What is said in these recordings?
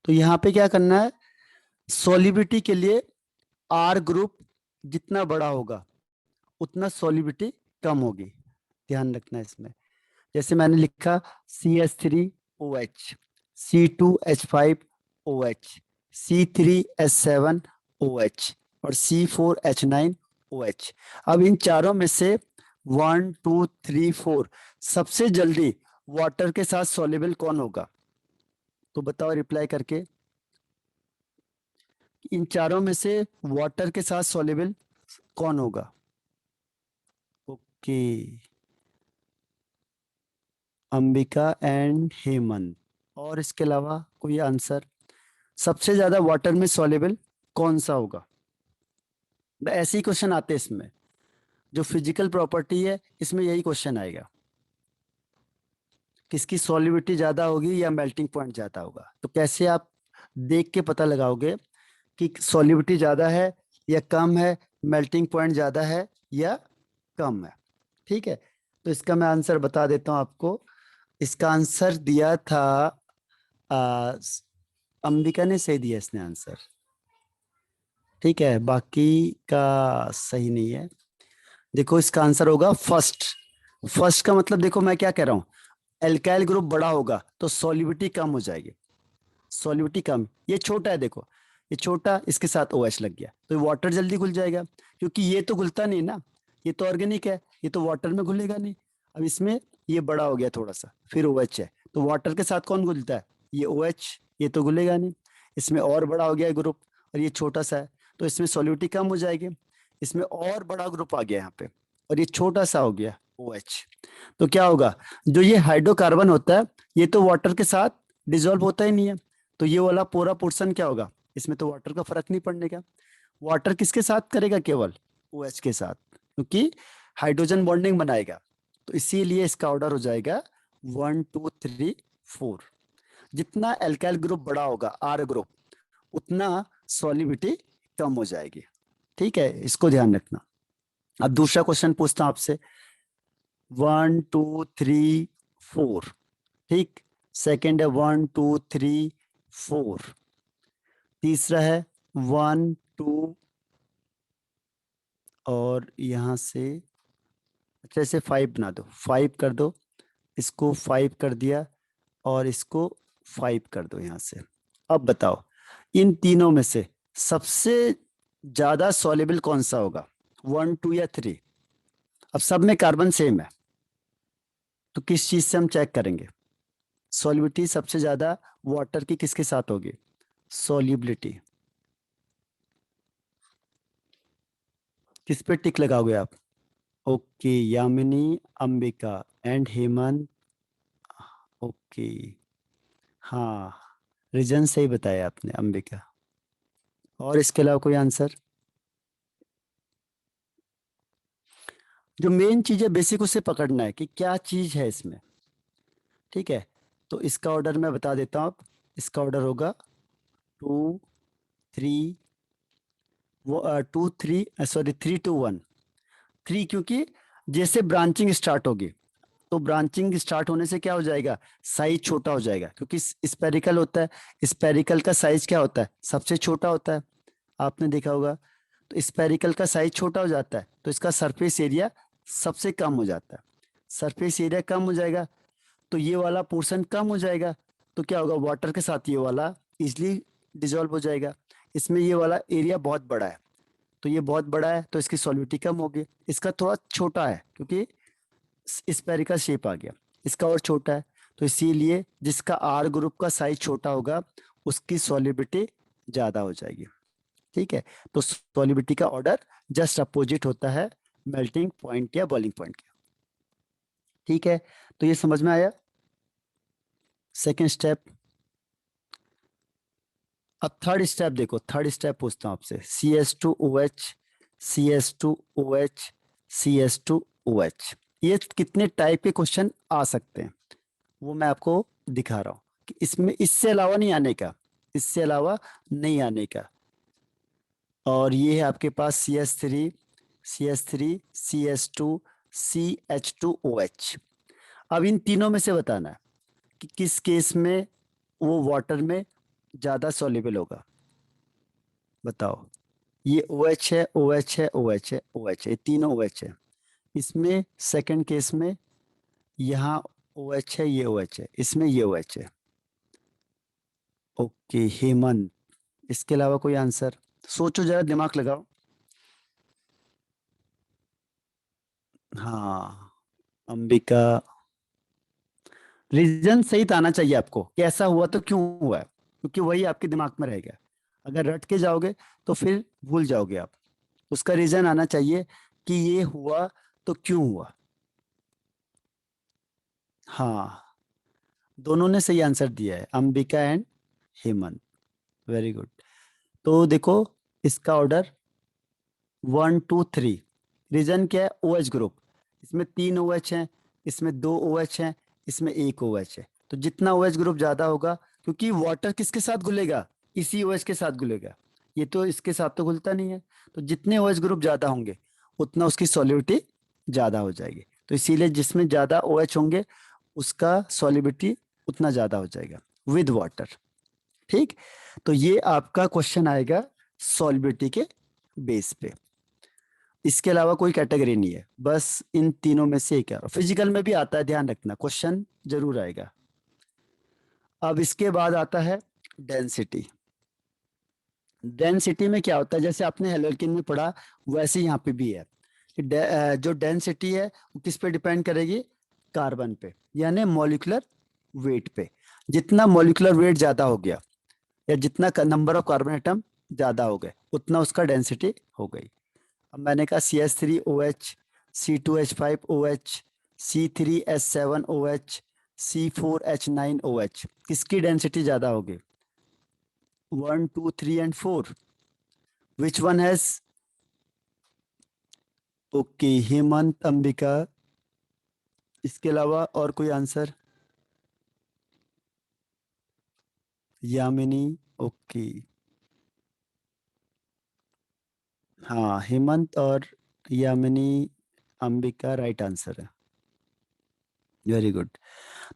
तो यहाँ पे क्या करना है, सॉलिबिलिटी के लिए आर ग्रुप जितना बड़ा होगा उतना सॉलिबिलिटी कम होगी, ध्यान रखना इसमें। जैसे मैंने लिखा CH3OH, C2H5OH, C3H7OH और C4H9OH। अब इन चारों में से 1 2 3 4 सबसे जल्दी वाटर के साथ सॉल्युबल कौन होगा? तो बताओ रिप्लाई करके, इन चारों में से वाटर के साथ सॉल्युबल कौन होगा? Okay, Ambika and Hemant. और इसके अलावा कोई आंसर? सबसे ज्यादा वाटर में सॉल्युबल कौन सा होगा? ऐसे ही क्वेश्चन आते हैं इसमें, जो फिजिकल प्रॉपर्टी है इसमें यही क्वेश्चन आएगा, किसकी सॉल्युबिलिटी ज्यादा होगी या मेल्टिंग पॉइंट ज्यादा होगा। तो कैसे आप देख के पता लगाओगे कि सॉल्युबिलिटी ज्यादा है या कम है, मेल्टिंग पॉइंट ज्यादा है या कम है? ठीक है, तो इसका मैं आंसर बता देता हूं आपको। इसका आंसर दिया था अंबिका ने, सही दिया इसने आंसर। ठीक है, बाकी का सही नहीं है। देखो इसका आंसर होगा फर्स्ट। फर्स्ट का मतलब देखो मैं क्या कह रहा हूं, एल्काइल ग्रुप बड़ा होगा तो सॉल्युबिलिटी कम हो जाएगी, सॉल्युबिलिटी कम। ये छोटा है, देखो ये छोटा, इसके साथ OH लग गया तो वाटर जल्दी घुल जाएगा, क्योंकि ये तो घुलता नहीं ना, ये तो ऑर्गेनिक है, ये तो वाटर में घुलेगा नहीं। अब इसमें ये बड़ा हो गया थोड़ा सा, फिर OH है, तो वाटर के साथ कौन घुलता है? ये OH, ये तो घुलेगा नहीं। इसमें और बड़ा हो गया ग्रुप और ये छोटा सा है, तो इसमें सॉल्युबिलिटी कम हो जाएगी। इसमें और बड़ा ग्रुप आ गया यहाँ पे और ये छोटा सा हो गया OH, तो क्या होगा, जो ये हाइड्रोकार्बन होता है ये तो वाटर के साथ डिजोल्व होता ही नहीं है, तो ये वाला पूरा पोर्शन क्या होगा, इसमें तो वाटर का फर्क नहीं पड़ने का। वाटर किसके साथ करेगा? केवल OH के साथ, क्योंकि हाइड्रोजन बॉन्डिंग बनाएगा। तो इसीलिए इसका ऑर्डर हो जाएगा 1 2 3 4। जितना एल्काइल ग्रुप बड़ा होगा, R ग्रुप, उतना सॉल्युबिलिटी कम हो जाएगी। ठीक है, इसको ध्यान रखना। अब दूसरा क्वेश्चन पूछता हूं आपसे, 1 2 3 4। ठीक, सेकेंड है 1 2 3 4। तीसरा है 1 2 और यहां से अच्छा इसे 5 बना दो, 5 कर दो, इसको 5 कर दिया और इसको 5 कर दो यहां से। अब बताओ इन तीनों में से सबसे ज्यादा सॉल्युबल कौन सा होगा, 1 2 या 3? अब सब में कार्बन सेम है, तो किस चीज से हम चेक करेंगे सॉल्युबिलिटी सबसे ज्यादा वाटर की किसके साथ होगी? सॉल्युबिलिटी किस पे टिक लगाओगे आप? Okay, Yamini, Ambika and Hemant. Okay, हाँ, रीजन सही बताया आपने, अंबिका। और इसके अलावा कोई आंसर? जो मेन चीज है बेसिक उसे पकड़ना है कि क्या चीज है इसमें। ठीक है, तो इसका ऑर्डर मैं बता देता हूँ। इसका ऑर्डर होगा 2 3, वो 2 3 सॉरी 3 2 1। 3 क्योंकि जैसे ब्रांचिंग स्टार्ट होगी तो ब्रांचिंग स्टार्ट होने से क्या हो जाएगा, साइज छोटा हो जाएगा, क्योंकि स्पेरिकल होता है। स्पेरिकल का साइज क्या होता है, सबसे छोटा होता है, आपने देखा होगा। तो स्पेरिकल का साइज छोटा हो जाता है तो इसका सरफेस एरिया सबसे कम हो जाता है। सरफेस एरिया कम हो जाएगा तो ये वाला पोर्शन कम हो जाएगा, तो क्या होगा, वाटर के साथ ये वाला इजिली डिजोल्व हो जाएगा। इसमें ये वाला एरिया बहुत बड़ा है, तो ये बहुत बड़ा है तो इसकी सॉल्युबिलिटी कम होगी। इसका थोड़ा छोटा है क्योंकि स्पेरिकल शेप आ गया, इसका और छोटा है, तो इसीलिए जिसका R ग्रुप का साइज छोटा होगा उसकी सॉल्युबिलिटी ज्यादा हो जाएगी। ठीक है, तो सॉल्युबिलिटी का ऑर्डर जस्ट अपोजिट होता है मेल्टिंग पॉइंट या बॉइलिंग पॉइंट के। ठीक है, तो ये समझ में आया सेकेंड स्टेप। अब थर्ड स्टेप देखो, थर्ड स्टेप पूछता हूं आपसे, CH2OH, CH2OH, CH2OH। ये कितने टाइप के क्वेश्चन आ सकते हैं वो मैं आपको दिखा रहा हूं कि इसमें इससे अलावा नहीं आने का, इससे अलावा नहीं आने का। और ये है आपके पास CH3, CH3, CH2, CH2OH। अब इन तीनों में से बताना है कि किस केस में वो वाटर में ज्यादा सॉल्युबल होगा? बताओ। ये OH है, OH है, OH है, OH है, ये तीनों OH है। इसमें सेकंड केस में यहाँ OH है, ये OH है, इसमें ये OH है। ओके हेमंत, इसके अलावा कोई आंसर? सोचो जरा, दिमाग लगाओ। हाँ, अंबिका। रीजन सही तो आना चाहिए आपको कि ऐसा हुआ तो क्यों हुआ है, क्योंकि वही आपके दिमाग में रहेगा। अगर रट के जाओगे तो फिर भूल जाओगे आप। उसका रीजन आना चाहिए कि ये हुआ तो क्यों हुआ। हाँ, दोनों ने सही आंसर दिया है, Ambika and Hemant. Very good. तो देखो, इसका ऑर्डर 1 2 3। रीजन क्या है? OH group. इसमें 3 OH हैं, इसमें 2 OH हैं, इसमें 1 OH है। तो जितना OH ग्रुप ज्यादा होगा, क्योंकि वाटर किसके साथ घुलेगा? इसी OH के साथ घुलेगा। ये तो इसके साथ तो घुलता नहीं है। तो जितने OH ग्रुप ज्यादा होंगे उतना उसकी सॉल्युबिलिटी ज्यादा हो जाएगी। तो इसीलिए जिसमें ज्यादा OH होंगे उसका सॉल्युबिलिटी उतना ज्यादा हो जाएगा विद वाटर। ठीक। तो ये आपका क्वेश्चन आएगा सॉल्युबिलिटी के बेस पे। इसके अलावा कोई कैटेगरी नहीं है, बस इन तीनों में से एक है। फिजिकल में भी आता है, ध्यान रखना, क्वेश्चन जरूर आएगा। अब इसके बाद आता है डेंसिटी। डेंसिटी में क्या होता है, जैसे आपने हेलोकिन में पढ़ा वैसे यहाँ पे भी है कि जो डेंसिटी है वो किस पे डिपेंड करेगी? कार्बन पे, यानी मॉलिक्यूलर वेट पे। जितना मॉलिक्यूलर वेट ज्यादा हो गया या जितना नंबर ऑफ कार्बन एटम ज्यादा हो गए उतना उसका डेंसिटी हो गई। अब मैंने कहा CH3OH, C2H5OH, C3H7OH, C4H9OH, किसकी डेंसिटी ज्यादा होगी? 1 2 3 and 4। Which one has? Okay Hemant, Ambika, इसके अलावा और कोई आंसर? यामिनी। ओके। हाँ, हेमंत और यामिनी, अंबिका राइट आंसर है। Very good.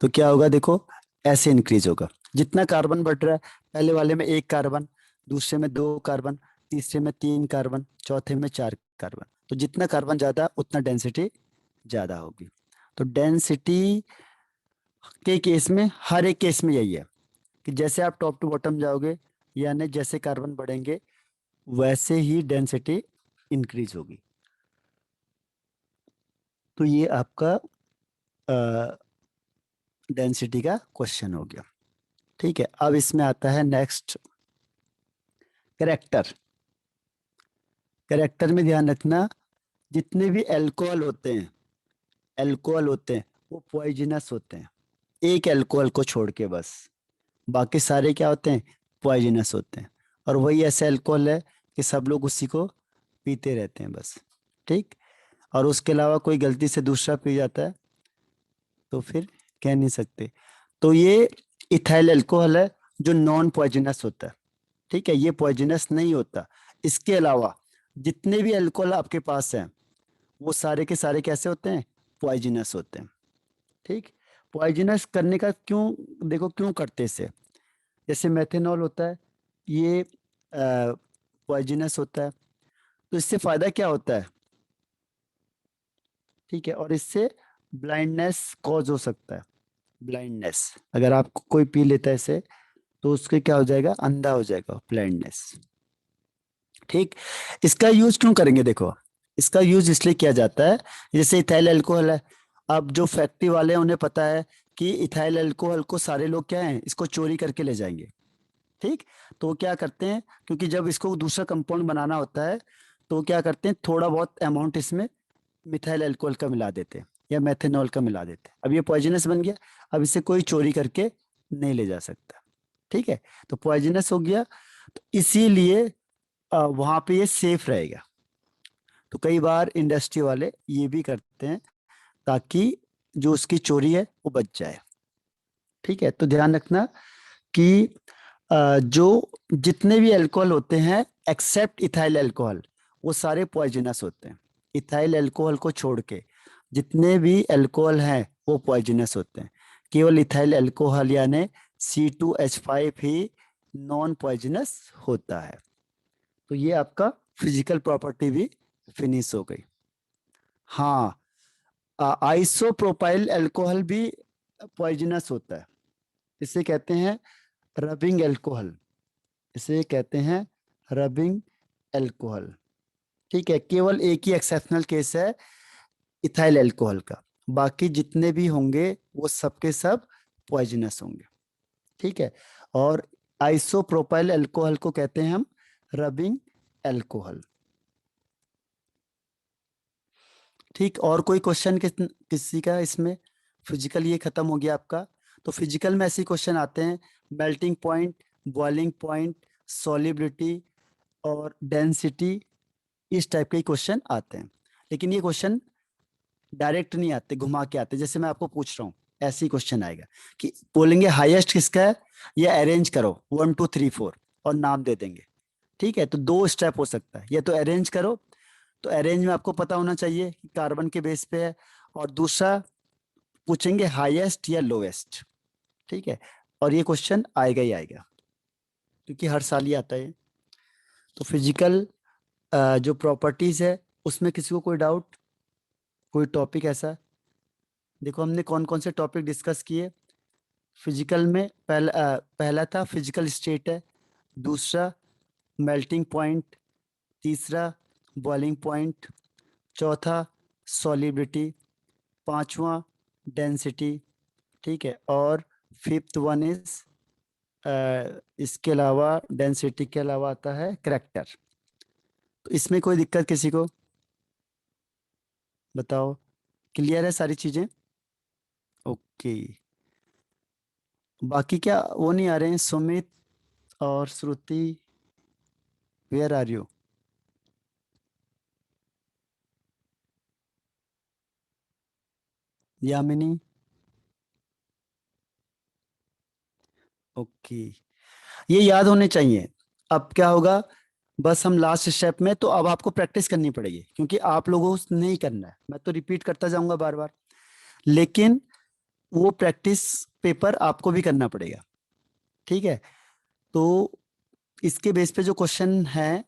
तो क्या होगा देखो, ऐसे इंक्रीज होगा जितना कार्बन बढ़ रहा है। पहले वाले में 1 कार्बन, दूसरे में 2 कार्बन, तीसरे में 3 कार्बन, चौथे में 4 कार्बन। तो जितना कार्बन ज्यादा उतना डेंसिटी ज्यादा होगी। तो डेंसिटी के केस में हर एक केस में यही है कि जैसे आप टॉप टू बॉटम जाओगे, यानी जैसे कार्बन बढ़ेंगे वैसे ही डेंसिटी इंक्रीज होगी। तो ये आपका डेंसिटी का क्वेश्चन हो गया। ठीक है, अब इसमें आता है नेक्स्ट, करेक्टर। करेक्टर में ध्यान रखना, जितने भी अल्कोहल होते हैं, अल्कोहल होते हैं वो पॉइजनस होते हैं, एक अल्कोहल को छोड़ के बस। बाकी सारे क्या होते हैं? पॉइजनस होते हैं। और वही ऐसे अल्कोहल है कि सब लोग उसी को पीते रहते हैं बस। ठीक। और उसके अलावा कोई गलती से दूसरा पी जाता है तो फिर कह नहीं सकते। तो ये इथाइल अल्कोहल है जो नॉन पॉइजनस होता है। ठीक है, ये पॉइजनस नहीं होता। इसके अलावा जितने भी अल्कोहल आपके पास हैं वो सारे के सारे कैसे होते हैं? पॉइजनस होते हैं। ठीक। पॉइजनस करने का क्यों, देखो क्यों करते इसे। जैसे मेथेनॉल होता है, ये पॉइजनस होता है। तो इससे फायदा क्या होता है? ठीक है, और इससे ब्लाइंडनेस कॉज हो सकता है। ब्लाइंडनेस, अगर आपको कोई पी लेता है इसे तो उसके क्या हो जाएगा? अंधा हो जाएगा, ब्लाइंडनेस। ठीक। इसका यूज क्यों करेंगे देखो, इसका यूज इसलिए किया जाता है, जैसे इथाइल अल्कोहल है। अब जो फैक्ट्री वाले हैं उन्हें पता है कि इथाइल अल्कोहल को सारे लोग क्या है, इसको चोरी करके ले जाएंगे। ठीक। तो वो क्या करते हैं, क्योंकि जब इसको दूसरा कंपाउंड बनाना होता है तो वो क्या करते हैं, थोड़ा बहुत अमाउंट इसमें मिथाइल अल्कोहल का मिला देते हैं या मेथेनॉल का मिला देते हैं। अब ये पॉइजनस बन गया, अब इसे कोई चोरी करके नहीं ले जा सकता। ठीक है, तो पॉइजनस हो गया। तो इसीलिए वहां पे ये सेफ रहेगा। तो कई बार इंडस्ट्री वाले ये भी करते हैं ताकि जो उसकी चोरी है वो बच जाए। ठीक है, तो ध्यान रखना कि जो जितने भी अल्कोहल होते हैं एक्सेप्ट इथाइल अल्कोहल वो सारे पॉइजनस होते हैं। इथाइल अल्कोहल को छोड़ के जितने भी अल्कोहल हैं वो पॉइजनस होते हैं। केवल इथाइल अल्कोहल यानी C2H5 ही नॉन पॉइजनस होता है। तो ये आपका फिजिकल प्रॉपर्टी भी फिनिश हो गई। हाँ, आइसोप्रोपाइल अल्कोहल भी पॉइजनस होता है। इसे कहते हैं रबिंग अल्कोहल। इसे कहते हैं रबिंग अल्कोहल। ठीक है, केवल एक ही एक्सेप्शनल केस है इथाइल अल्कोहल का, बाकी जितने भी होंगे वो सबके सब पॉइजनस होंगे। ठीक है, और आइसोप्रोपाइल अल्कोहल को कहते हैं हम रबिंग अल्कोहल। ठीक, और कोई क्वेश्चन किसी का इसमें? फिजिकल ये खत्म हो गया आपका। तो फिजिकल में ऐसे क्वेश्चन आते हैं, melting point, boiling point, solubility और डेंसिटी, इस टाइप के क्वेश्चन आते हैं। लेकिन ये क्वेश्चन डायरेक्ट नहीं आते, घुमा के आते। जैसे मैं आपको पूछ रहा हूँ, ऐसे ही क्वेश्चन आएगा कि बोलेंगे हाईएस्ट किसका है, या अरेंज करो 1 2 3 4 और नाम दे देंगे। ठीक है, तो दो स्टेप हो सकता है, या तो अरेंज करो, तो अरेंज में आपको पता होना चाहिए कि कार्बन के बेस पे है, और दूसरा पूछेंगे हाईएस्ट या लोएस्ट। ठीक है, और ये क्वेश्चन आएगा ही आएगा, क्योंकि हर साल ही आता है। तो फिजिकल जो प्रॉपर्टीज है उसमें किसी को कोई डाउट, कोई टॉपिक ऐसा? देखो हमने कौन कौन से टॉपिक डिस्कस किए फिजिकल में। पहला था फिजिकल स्टेट है, दूसरा मेल्टिंग पॉइंट, तीसरा बॉइलिंग पॉइंट, चौथा सॉलिबिलिटी, पांचवा डेंसिटी। ठीक है, और फिफ्थ वन इज, इसके अलावा डेंसिटी के अलावा आता है करैक्टर। तो इसमें कोई दिक्कत किसी को? बताओ, क्लियर है सारी चीजें? ओके, बाकी क्या वो नहीं आ रहे हैं? सुमित और Shruti, where are you? Yamini? Okay, ये याद होने चाहिए। अब क्या होगा, बस हम लास्ट स्टेप में, तो अब आपको प्रैक्टिस करनी पड़ेगी, क्योंकि आप लोगों को नहीं करना है, मैं तो रिपीट करता जाऊंगा बार बार, लेकिन वो प्रैक्टिस पेपर आपको भी करना पड़ेगा। ठीक है, तो इसके बेस पे जो क्वेश्चन है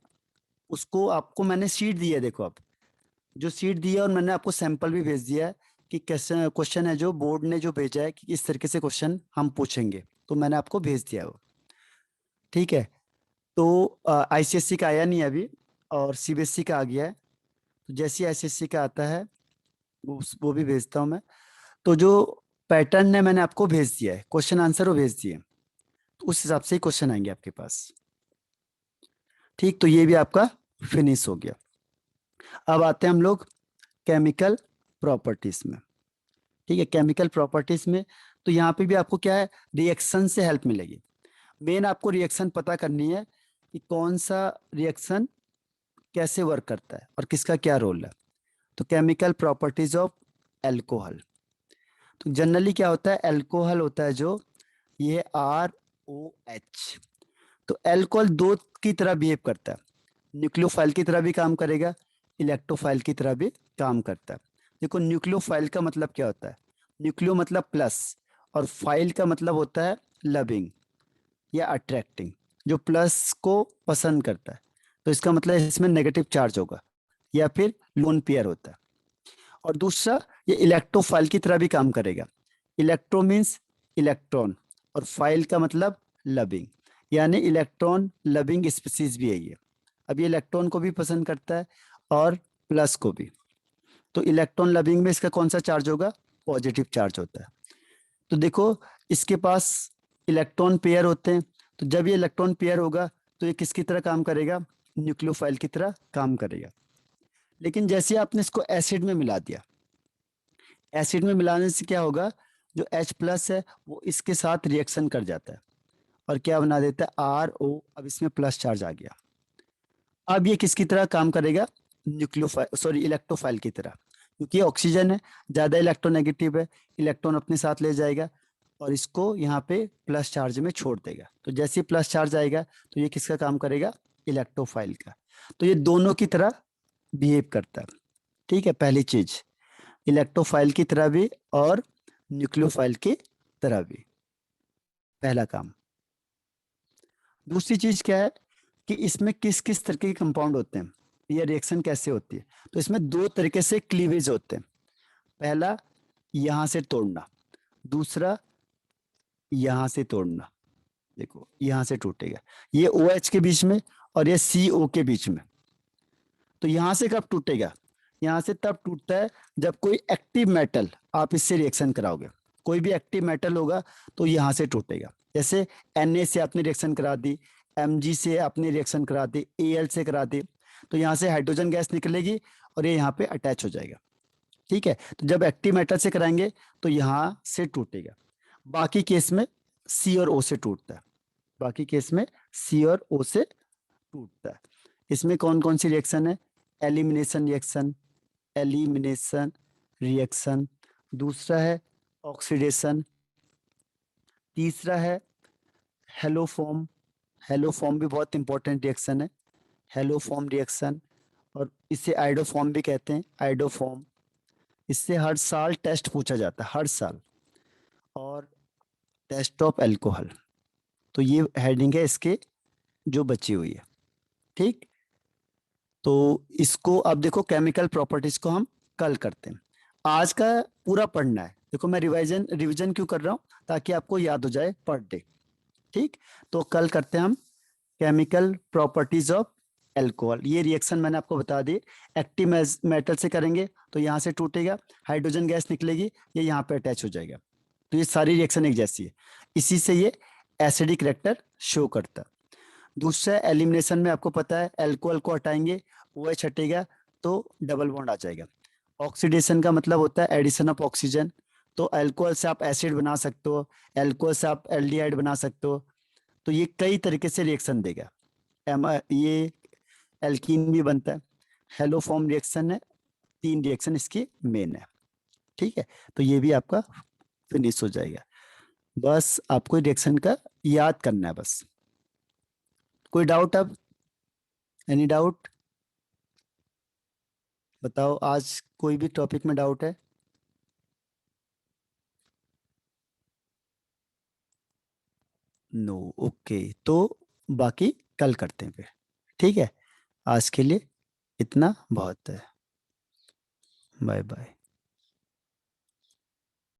उसको आपको मैंने शीट दी है, देखो आप जो शीट दी है, और मैंने आपको सैंपल भी भेज दिया है कि कैसे क्वेश्चन है, जो बोर्ड ने जो भेजा है कि इस तरीके से क्वेश्चन हम पूछेंगे, तो मैंने आपको भेज दिया है वो। ठीक है, तो आईसीएससी का आया नहीं है अभी, और सीबीएसई का आ गया है। तो जैसे आईसीएससी का आता है वो भी भेजता हूँ मैं। तो जो पैटर्न है मैंने आपको भेज दिया है, क्वेश्चन आंसर वो भेज दिए, तो उस हिसाब से ही क्वेश्चन आएंगे आपके पास। ठीक, तो ये भी आपका फिनिश हो गया। अब आते हैं हम लोग केमिकल प्रॉपर्टीज में। ठीक है, केमिकल प्रॉपर्टीज में तो यहाँ पे भी आपको क्या है, रिएक्शन से हेल्प मिलेगी। मेन आपको रिएक्शन पता करनी है कि कौन सा रिएक्शन कैसे वर्क करता है और किसका क्या रोल है। तो केमिकल प्रॉपर्टीज ऑफ एल्कोहल, तो जनरली क्या होता है, एल्कोहल होता है जो, ये ROH। तो एल्कोहल दो की तरह बिहेव करता है, न्यूक्लियोफाइल की तरह भी काम करेगा, इलेक्ट्रोफाइल की तरह भी काम करता है। देखो न्यूक्लियोफाइल का मतलब क्या होता है, न्यूक्लियो मतलब प्लस, और फाइल का मतलब होता है लविंग या अट्रैक्टिंग, जो प्लस को पसंद करता है। तो इसका मतलब इसमें नेगेटिव चार्ज होगा, या फिर लोन पेयर होता है। और दूसरा, ये इलेक्ट्रोफाइल की तरह भी काम करेगा। इलेक्ट्रो मीन्स इलेक्ट्रॉन, और फाइल का मतलब लविंग, यानी इलेक्ट्रॉन लविंग स्पीसीज भी है ये। अब ये इलेक्ट्रॉन को भी पसंद करता है और प्लस को भी। तो इलेक्ट्रॉन लविंग में इसका कौन सा चार्ज होगा, पॉजिटिव चार्ज होता है। तो देखो इसके पास इलेक्ट्रॉन पेयर होते हैं, तो जब ये इलेक्ट्रॉन पेयर होगा तो ये किसकी तरह काम करेगा, न्यूक्लियोफाइल की तरह काम करेगा। लेकिन जैसे आपने इसको एसिड में मिला दिया, एसिड में मिलाने से क्या होगा, जो H प्लस है वो इसके साथ रिएक्शन कर जाता है, और क्या बना देता है, RO। अब इसमें प्लस चार्ज आ गया। अब ये किसकी तरह काम करेगा, न्यूक्लियोफाइल सॉरी इलेक्ट्रोफाइल की तरह, क्योंकि ये ऑक्सीजन है, ज़्यादा इलेक्ट्रोनेगेटिव है, इलेक्ट्रॉन अपने साथ ले जाएगा और इसको यहाँ पे प्लस चार्ज में छोड़ देगा। तो जैसे ही प्लस चार्ज आएगा तो ये किसका काम करेगा, इलेक्ट्रोफाइल का। तो ये दोनों की तरह बिहेव करता है। ठीक है, पहली चीज इलेक्ट्रोफाइल की तरह भी और न्यूक्लियोफाइल की तरह भी, पहला काम। दूसरी चीज क्या है कि इसमें किस किस तरीके के कंपाउंड होते हैं, ये रिएक्शन कैसे होती है। तो इसमें दो तरीके से क्लीवेज होते हैं। पहला, यहां से तोड़ना। दूसरा, यहां से तोड़ना। देखो यहां से टूटेगा, ये OH के बीच में और ये CO के बीच में। तो यहां से कब टूटेगा, यहां से तब टूटता है जब कोई एक्टिव मेटल आप इससे रिएक्शन कराओगे। कोई भी एक्टिव मेटल होगा तो यहां से टूटेगा। जैसे Na से आपने रिएक्शन करा दी, Mg से आपने रिएक्शन करा दी, Al से करा दी, तो यहाँ से हाइड्रोजन गैस निकलेगी और ये यहाँ पे अटैच हो जाएगा। ठीक है, तो जब एक्टिव मेटल से कराएंगे तो यहाँ से टूटेगा। बाकी केस में C और O से टूटता है। बाकी केस में C और O से टूटता है। इसमें कौन कौन सी रिएक्शन है, एलिमिनेशन रिएक्शन, एलिमिनेशन रिएक्शन। दूसरा है ऑक्सीडेशन। तीसरा है हेलोफॉर्म। हेलोफॉर्म भी बहुत इंपॉर्टेंट रिएक्शन है, हेलोफॉर्म रिएक्शन। और इसे आइडोफॉर्म भी कहते हैं, आइडोफॉर्म। इससे हर साल टेस्ट पूछा जाता है, हर साल। और टेस्ट ऑफ अल्कोहल। तो ये हेडिंग है इसके जो बची हुई है। ठीक, तो इसको अब देखो, केमिकल प्रॉपर्टीज को हम कल करते हैं। आज का पूरा पढ़ना है। देखो मैं रिवाइजन रिवीजन क्यों कर रहा हूँ, ताकि आपको याद हो जाए पर डे। ठीक, तो कल करते हैं हम केमिकल प्रॉपर्टीज ऑफ एल्कोहल। ये रिएक्शन मैंने आपको बता दी। एक्टिव मेटल से करेंगे तो यहाँ से टूटेगा, हाइड्रोजन गैस निकलेगी, ये यहाँ पे अटैच हो जाएगा। तो ये सारी रिएक्शन एक जैसी है, इसी से ये एसिडिक करेक्टर शो करता है। दूसरा एलिमिनेशन में आपको पता है, एल्कोहल को हटाएंगे, OH हटेगा तो डबल बॉन्ड आ जाएगा। ऑक्सीडेशन का मतलब होता है एडिशन ऑफ ऑक्सीजन। तो अल्कोहल से आप एसिड बना सकते हो, एल्कोहल से आप एल्डिहाइड बना सकते हो। तो ये कई तरीके से रिएक्शन देगा। ये एल्कीन भी बनता है। हेलोफॉर्म रिएक्शन है, 3 रिएक्शन इसकी मेन है। ठीक है, तो ये भी आपका फिनिश हो जाएगा। बस आपको रिएक्शन का याद करना है बस। कोई डाउट अब, एनी डाउट बताओ, आज कोई भी टॉपिक में डाउट है? नो, ओके, तो बाकी कल करते हैं फिर। ठीक है, आज के लिए इतना बहुत है। Bye bye.